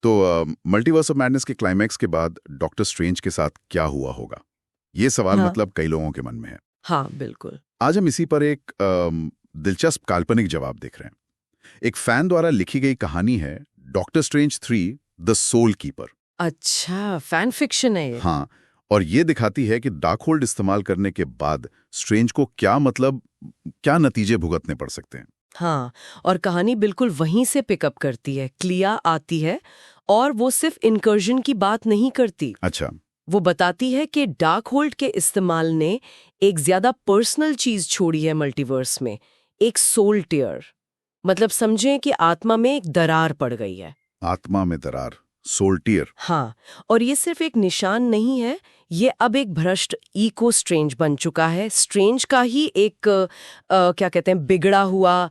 तो multiverse of madness के climax के बाद डॉक्टर स्ट्रेंज के साथ क्या हुआ होगा, ये सवाल हाँ। मतलब कई लोगों के मन में है। हाँ बिल्कुल। आज हम इसी पर एक दिलचस्प काल्पनिक जवाब देख रहे हैं। एक फैन द्वारा लिखी गई कहानी है doctor strange 3 the soul keeper. अच्छा, फैन फिक्शन है ये। हाँ, और ये दिखाती है कि डार्क होल्ड इस्तेमाल करने के बाद स्ट्रेंज को क्या नतीजे भुगतने पड़ सकते हैं। हाँ, और कहानी बिल्कुल वहीं से पिकअप करती है। क्लिया आती है और वो सिर्फ इनकर्जन की बात नहीं करती। अच्छा। वो बताती है कि डार्क होल्ड के इस्तेमाल ने एक ज्यादा पर्सनल चीज छोड़ी है मल्टीवर्स में, एक सोल टीयर। मतलब समझें कि आत्मा में एक दरार पड़ गई है। आत्मा में दरार, सोल टीयर। हाँ, और ये सिर्फ एक निशान नहीं है, ये अब एक भ्रष्ट इको स्ट्रेंज बन चुका है। स्ट्रेंज का ही एक क्या कहते हैं, बिगड़ा हुआ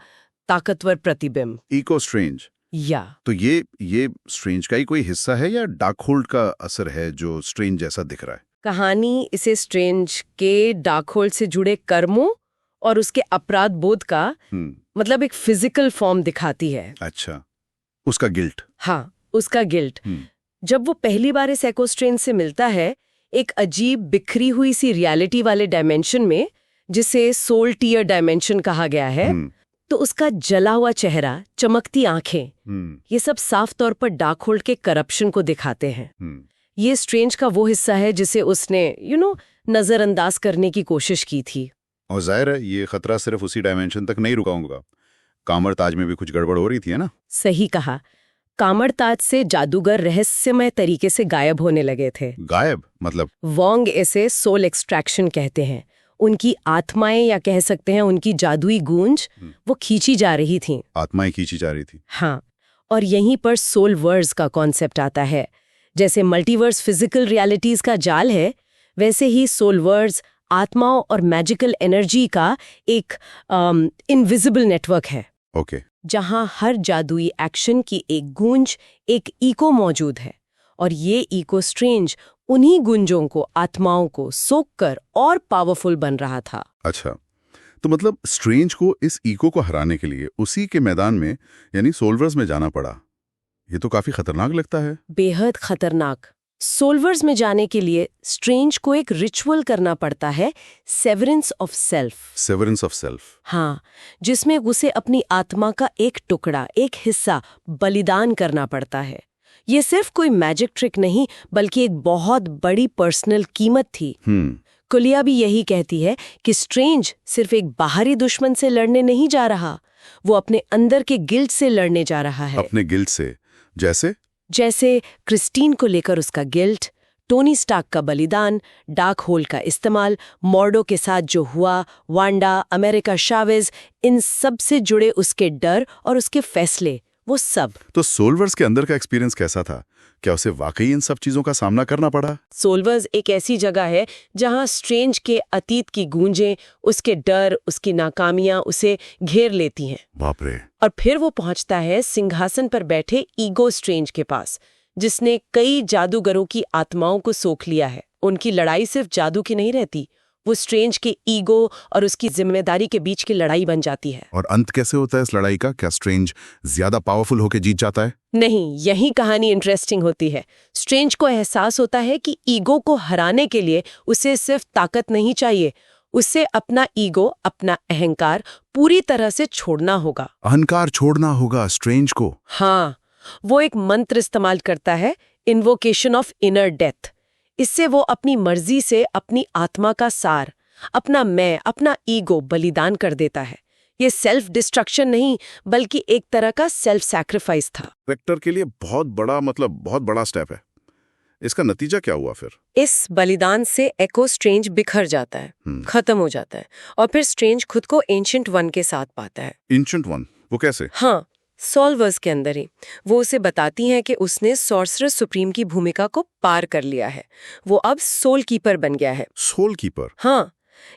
ताकतवर प्रतिबिंब। Echo strange. या तो ये स्ट्रेंज का ही कोई हिस्सा है या डार्क होल्ड का असर है जो स्ट्रेंज जैसा दिख रहा है? कहानी इसे स्ट्रेंज के डार्क होल्ड से जुड़े कर्मों और उसके अपराध बोध का मतलब एक फिजिकल फॉर्म दिखाती है। अच्छा, उसका गिल्ट। हाँ, उसका गिल्ट। जब वो पहली बार इस एको स्ट्रेंज से मिलता है, एक अजीब बिखरी हुई सी रियलिटी वाले डायमेंशन में, जिसे सोल टीयर डायमेंशन कहा गया है, तो उसका जला हुआ चेहरा, चमकती आंखें, ये सब साफ तौर पर डार्क होल्ड के करप्शन को दिखाते हैं। ये स्ट्रेंज का वो हिस्सा है जिसे उसने नजरअंदाज करने की कोशिश की थी। और जाहिर है ये खतरा सिर्फ उसी डायमेंशन तक नहीं रुका होगा। कामरताज में भी कुछ गड़बड़ हो रही थी, है ना? सही कहा। कामरताज से जादूगर रहस्यमय तरीके से गायब होने लगे थे। गायब मतलब? वोंग इसे सोल एक्सट्रैक्शन कहते हैं। उनकी आत्माएं, या कह सकते हैं उनकी जादुई गूंज, वो खींची जा रही थीं। आत्माएं खींची जा रही थी। हाँ, और यहीं पर सोल वर्ड्स का कॉन्सेप्ट आता है। जैसे मल्टीवर्स फिजिकल रियलिटीज का जाल है, वैसे ही सोल वर्ड्स आत्माओं और मैजिकल एनर्जी का एक इनविजिबल नेटवर्क है। ओके। जहां हर जादुई एक्शन की एक गूंज, एक इको मौजूद है, और ये इको स्ट्रेंज उन्हीं गुंजों को, आत्माओं को सोख कर और पावरफुल बन रहा था। अच्छा, तो मतलब स्ट्रेंज को इस इको को हराने के लिए उसी के मैदान में यानी सोलवर्स में जाना पड़ा। ये तो काफी खतरनाक लगता है। बेहद खतरनाक। सोलवर्स में जाने के लिए स्ट्रेंज को एक रिचुअल करना पड़ता है, severance of self. Severance of self. हाँ, जिसमें उसे अपनी आत्मा का एक टुकड़ा, एक हिस्सा बलिदान करना पड़ता है। ये सिर्फ कोई मैजिक ट्रिक नहीं, बल्कि एक बहुत बड़ी पर्सनल कीमत थी। कुलिया भी यही कहती है कि स्ट्रेंज सिर्फ एक बाहरी दुश्मन से लड़ने नहीं जा रहा, वो अपने अंदर के गिल्ट से लड़ने जा रहा है। अपने गिल्ट से? जैसे क्रिस्टीन को लेकर उसका गिल्ट, टोनी स्टार्क का बलिदान, डार्क होल का इस्तेमाल, मॉर्डो के साथ जो हुआ, वांडा, अमेरिका चावेज, इन सब से जुड़े उसके डर और उसके फैसले, वो सब। तो सोलवर्स के अंदर का एक्सपीरियंस कैसा था? क्या उसे वाकई इन सब चीजों का सामना करना पड़ा? सोलवर्स एक ऐसी जगह है जहां स्ट्रेंज के अतीत की गूंजें, उसके डर, उसकी नाकामियां उसे घेर लेती हैं। बाप रे। और फिर वो पहुंचता है सिंहासन पर बैठे ईगो स्ट्रेंज के पास, जिसने कई जादूगरों की आत्माओं को सोख लिया है। उनकी लड़ाई सिर्फ जादू की नहीं रहती, वो स्ट्रेंज के ईगो और उसकी जिम्मेदारी के बीच की लड़ाई बन जाती है। और अंत कैसे होता है इस लड़ाई का? क्या स्ट्रेंज ज्यादा पावरफुल होके जीत जाता है? नहीं, यही कहानी इंटरेस्टिंग होती है। स्ट्रेंज को एहसास होता है कि ईगो को हराने के लिए उसे सिर्फ ताकत नहीं चाहिए, उसे अपना ईगो, अपना अहंकार पूरी तरह से छोड़ना होगा। अहंकार छोड़ना होगा स्ट्रेंज को? हाँ, वो एक मंत्र इस्तेमाल करता है, इन्वोकेशन ऑफ इनर डेथ। इससे वो अपनी मर्जी से अपनी आत्मा का सार, अपना मैं, अपना ईगो बलिदान कर देता है। ये सेल्फ डिस्ट्रक्शन नहीं, बल्कि एक तरह का सेल्फ सैक्रिफाइस था। कैरेक्टर के लिए बहुत बड़ा स्टेप है। इसका नतीजा क्या हुआ फिर? इस बलिदान से एको स्ट्रेंज बिखर जाता है, खत्म हो जाता है, और फिर स्ट्रेंज खुद को एंशिएंट वन के साथ पाता है। Ancient one? वो कैसे? हाँ, सोलवर्स के अंदर ही। वो उसे बताती हैं कि उसने सॉर्सरर सुप्रीम की भूमिका को पार कर लिया है। वो अब सोल कीपर बन गया है। Soul keeper? हाँ,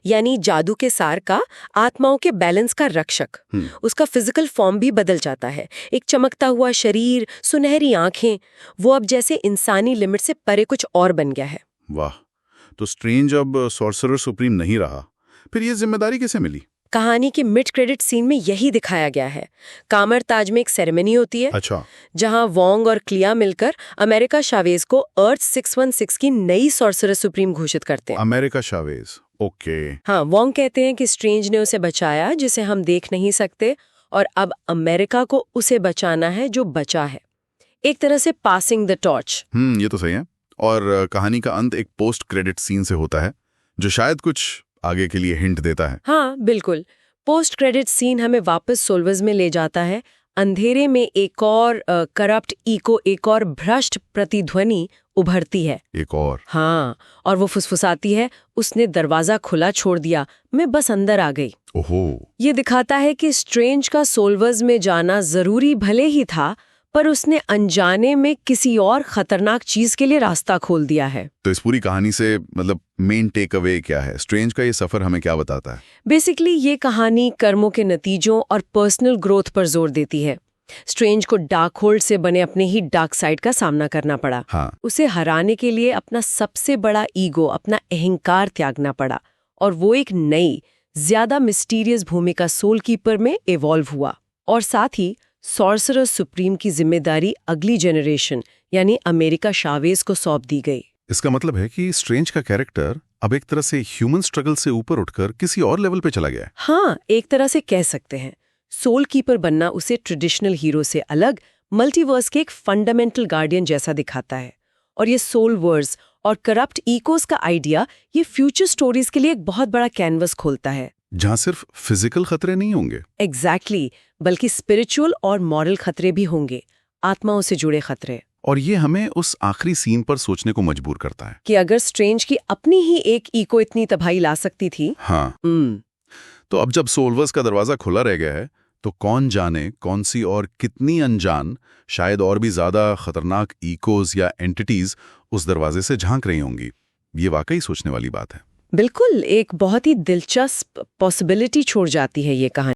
यानी जादू के सार का, आत्माओं के बैलेंस का रक्षक। उसका फिजिकल फॉर्म भी बदल जाता है। एक चमकता हुआ शरीर, सुनहरी आंखें, वो अब जैसे इंसानी लिमिट से परे कुछ और बन गया है। वाह, तो स्ट्रेंज अब सॉर्सरर सुप्रीम नहीं रहा। फिर ये जिम्मेदारी कैसे मिली? कहानी के मिड क्रेडिट सीन में यही दिखाया गया है। कामर ताज में एक सेरेमनी होती है अच्छा, जहां वोंग और क्लिया मिलकर अमेरिका शावेज को अर्थ 616 की नई सॉर्सरर सुप्रीम घोषित करते हैं। America Chavez, okay. हाँ, वोंग कहते हैं कि स्ट्रेंज ने उसे बचाया जिसे हम देख नहीं सकते, और अब अमेरिका को उसे बचाना है जो बचा है। एक तरह से पासिंग द टॉर्च। ये तो सही है। और कहानी का अंत एक पोस्ट क्रेडिट सीन से होता है जो शायद कुछ आगे के लिए हिंट देता है। हाँ बिल्कुल, पोस्ट क्रेडिट सीन हमें वापस सोल्वर्स में ले जाता है। अंधेरे में एक और करप्ट ईको, एक और भ्रष्ट प्रतिध्वनि उभरती है। एक और? हाँ, और वो फुसफुसाती है, उसने दरवाजा खुला छोड़ दिया, मैं बस अंदर आ गई। ओहो। ये दिखाता है कि स्ट्रेंज का सोल्वर्स में जाना जरूरी भले ही था, पर उसने अनजाने में किसी और खतरनाक चीज के लिए रास्ता खोल दिया है। तो इस पूरी कहानी से मतलब मेन टेक अवे क्या है? स्ट्रेंज का ये सफर हमें क्या बताता है? बेसिकली ये कहानी कर्मों के नतीजों और पर्सनल ग्रोथ पर जोर देती है। स्ट्रेंज को डार्क होल्ड से बने अपने ही डार्क साइड का सामना करना पड़ा। हाँ। उसे हराने के लिए अपना सबसे बड़ा ईगो, अपना अहंकार त्यागना पड़ा, और वो एक नई, ज्यादा मिस्टीरियस भूमिका सोल कीपर में इवॉल्व हुआ। और साथ ही सॉर्सरर सुप्रीम की जिम्मेदारी अगली जनरेशन यानी अमेरिका शावेज को सौंप दी गई। इसका मतलब है कि स्ट्रेंज का कैरेक्टर अब एक तरह से ह्यूमन स्ट्रगल से ऊपर उठकर किसी और लेवल पे चला गया है। हाँ, एक तरह से कह सकते हैं। सोल कीपर बनना उसे ट्रेडिशनल हीरो से अलग मल्टीवर्स के एक फंडामेंटल गार्डियन जैसा दिखाता है। और ये सोल वर्स और करप्ट इकोस का आइडिया ये फ्यूचर स्टोरीज के लिए एक बहुत बड़ा कैनवस खोलता है, जहां सिर्फ फिजिकल खतरे नहीं होंगे। एग्जैक्टली, बल्कि स्पिरिचुअल और मॉरल खतरे भी होंगे, आत्माओं से जुड़े खतरे। और ये हमें उस आखिरी सीन पर सोचने को मजबूर करता है कि अगर स्ट्रेंज की अपनी ही एक इको इतनी तबाही ला सकती थी। हाँ। तो अब जब सोल्वर्स का दरवाजा खुला रह गया है, तो कौन जाने कौन सी और कितनी अनजान, शायद और भी ज्यादा खतरनाक इकोज या एंटिटीज उस दरवाजे से झांक रही होंगी। ये वाकई सोचने वाली बात है। बिल्कुल, एक बहुत ही दिलचस्प पॉसिबिलिटी छोड़ जाती है ये कहानी।